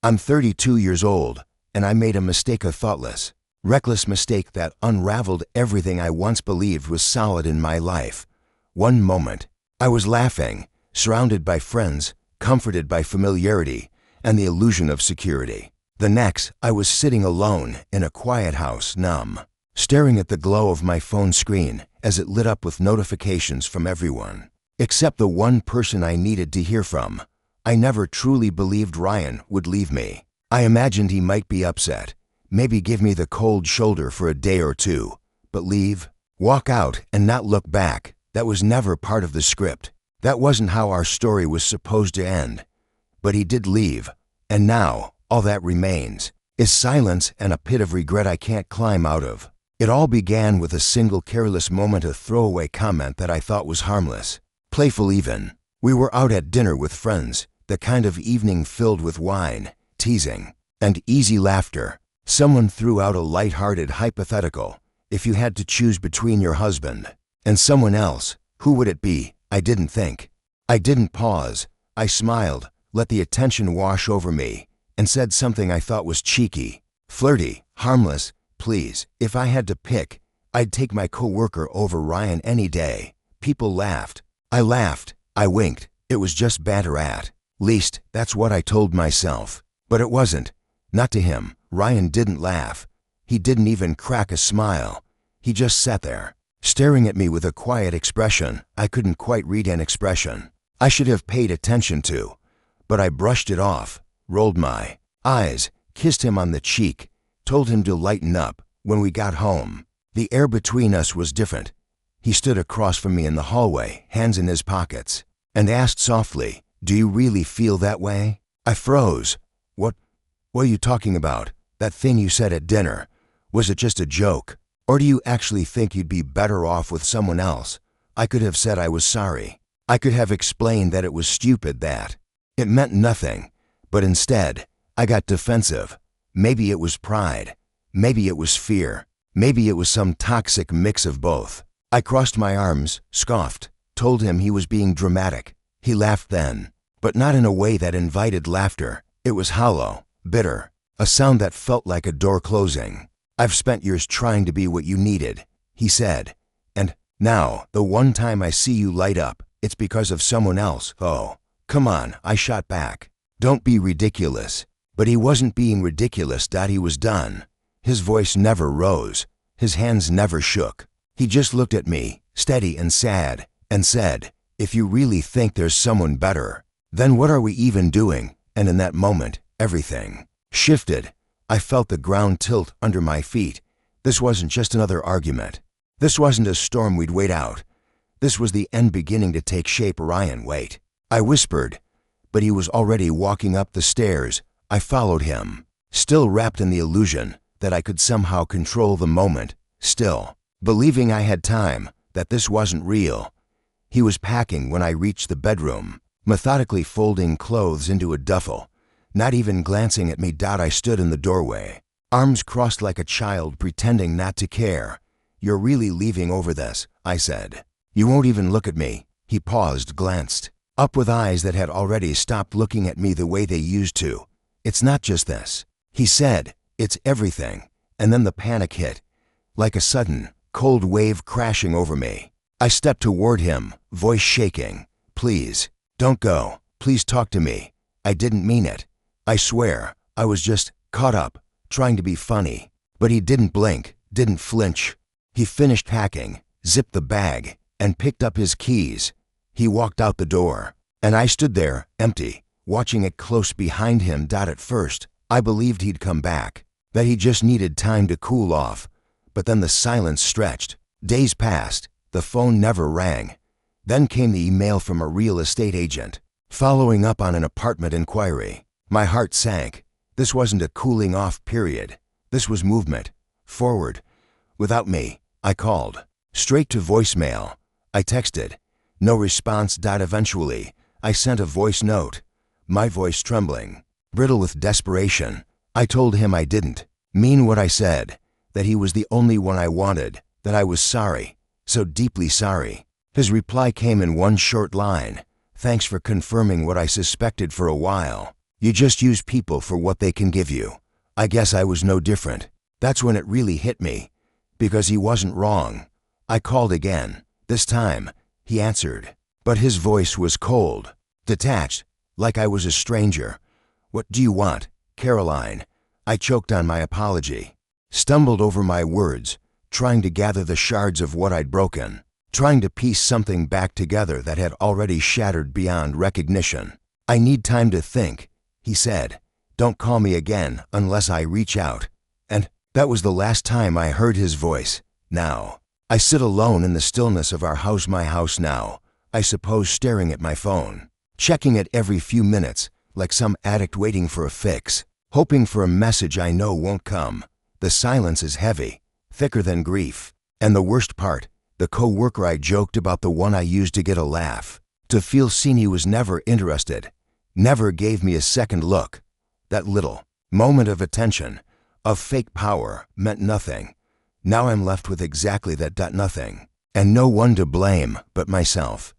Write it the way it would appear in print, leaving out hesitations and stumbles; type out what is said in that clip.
I'm 32 years old, and I made a mistake, a thoughtless, reckless mistake that unraveled everything I once believed was solid in my life. One moment, I was laughing, surrounded by friends, comforted by familiarity and the illusion of security. The next, I was sitting alone in a quiet house, numb, staring at the glow of my phone screen as it lit up with notifications from everyone, except the one person I needed to hear from. I never truly believed Ryan would leave me. I imagined he might be upset, maybe give me the cold shoulder for a day or two, but leave, walk out and not look back. That was never part of the script. That wasn't how our story was supposed to end. But he did leave, and now all that remains is silence and a pit of regret I can't climb out of. It all began with a single careless moment, a throwaway comment that I thought was harmless, playful even. We were out at dinner with friends, the kind of evening filled with wine, teasing, and easy laughter. Someone threw out a light-hearted hypothetical. If you had to choose between your husband and someone else, who would it be? I didn't think. I didn't pause. I smiled, let the attention wash over me, and said something I thought was cheeky, flirty, harmless. Please, if I had to pick, I'd take my coworker over Ryan any day. People laughed. I laughed. I winked. It was just banter at least, that's what I told myself. But it wasn't. Not to him. Ryan didn't laugh. He didn't even crack a smile. He just sat there, staring at me with a quiet expression. I couldn't quite read an expression I should have paid attention to, but I brushed it off, rolled my eyes, kissed him on the cheek, told him to lighten up. When we got home, the air between us was different. He stood across from me in the hallway, hands in his pockets, and asked softly, "Do you really feel that way?" I froze. What are you talking about? That thing you said at dinner, was it just a joke? Or do you actually think you'd be better off with someone else? I could have said I was sorry. I could have explained that it was stupid, that it meant nothing. But instead, I got defensive. Maybe it was pride. Maybe it was fear. Maybe it was some toxic mix of both. I crossed my arms, scoffed, told him he was being dramatic. He laughed then, but not in a way that invited laughter. It was hollow, bitter, a sound that felt like a door closing. "I've spent years trying to be what you needed," he said. "And now, the one time I see you light up, it's because of someone else." "Oh, come on," I shot back. "Don't be ridiculous." But he wasn't being ridiculous. He was done. His voice never rose. His hands never shook. He just looked at me, steady and sad, and said, "If you really think there's someone better, then what are we even doing?" And in that moment, everything shifted. I felt the ground tilt under my feet. This wasn't just another argument. This wasn't a storm we'd wait out. This was the end beginning to take shape. "Ryan, wait," I whispered, but he was already walking up the stairs. I followed him, still wrapped in the illusion that I could somehow control the moment, still believing I had time, that this wasn't real. He was packing when I reached the bedroom, methodically folding clothes into a duffel, not even glancing at me. I stood in the doorway, arms crossed like a child, pretending not to care. "You're really leaving over this?" I said. "You won't even look at me?" He paused, glanced up with eyes that had already stopped looking at me the way they used to. "It's not just this," he said. "It's everything." And then the panic hit, like a sudden, cold wave crashing over me. I stepped toward him, voice shaking. "Please, don't go. Please talk to me. I didn't mean it. I swear, I was just caught up, trying to be funny." But he didn't blink, didn't flinch. He finished packing, zipped the bag, and picked up his keys. He walked out the door, and I stood there, empty, watching it close behind him. At first, I believed he'd come back, that he just needed time to cool off. But then the silence stretched. Days passed. The phone never rang. Then came the email from a real estate agent, following up on an apartment inquiry. My heart sank. This wasn't a cooling off period. This was movement. Forward. Without me, I called. Straight to voicemail. I texted. No response. Eventually, I sent a voice note, my voice trembling, brittle with desperation. I told him I didn't mean what I said, that he was the only one I wanted, that I was sorry, so deeply sorry. His reply came in one short line. "Thanks for confirming what I suspected for a while." You just use people for what they can give you. I guess I was no different. That's when it really hit me. Because he wasn't wrong. I called again. This time, he answered. But his voice was cold, detached, like I was a stranger. "What do you want, Caroline?" I choked on my apology, stumbled over my words, trying to gather the shards of what I'd broken, trying to piece something back together that had already shattered beyond recognition. "I need time to think," he said. "Don't call me again unless I reach out." And that was the last time I heard his voice. Now, I sit alone in the stillness of our house, my house now, I suppose, staring at my phone, checking it every few minutes, like some addict waiting for a fix, hoping for a message I know won't come. The silence is heavy, thicker than grief. And the worst part, the co-worker I joked about, the one I used to get a laugh, to feel seen, he was never interested, never gave me a second look. That little moment of attention, of fake power, meant nothing. Now I'm left with exactly that, nothing. And no one to blame but myself.